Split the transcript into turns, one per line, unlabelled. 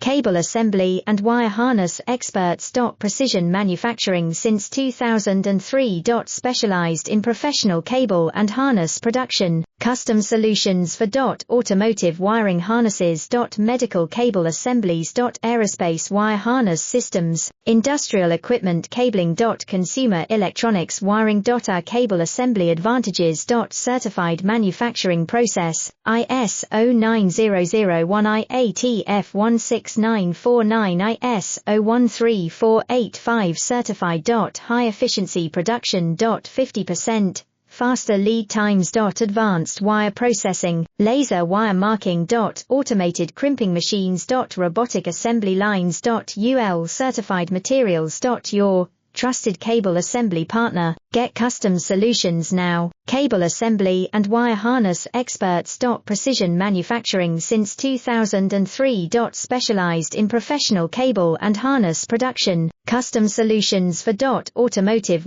cable assembly and wire harness experts. Precision manufacturing since 2003. Specialized in professional cable and harness production, custom solutions for automotive wiring harnesses. Medical cable assemblies. Aerospace wire harness systems, industrial equipment cabling. Consumer electronics wiring. Our cable assembly advantages. Certified manufacturing process, ISO 9001 IATF 16949 ISO 13485 certified. High efficiency production. 50% faster lead times. Advanced wire processing, laser wire marking. Automated crimping machines. Robotic assembly lines. UL certified materials. Your trusted cable assembly partner. Get custom solutions now. Cable assembly and wire harness experts. Precision manufacturing since 2003. Specialized in professional cable and harness production, custom solutions for automotive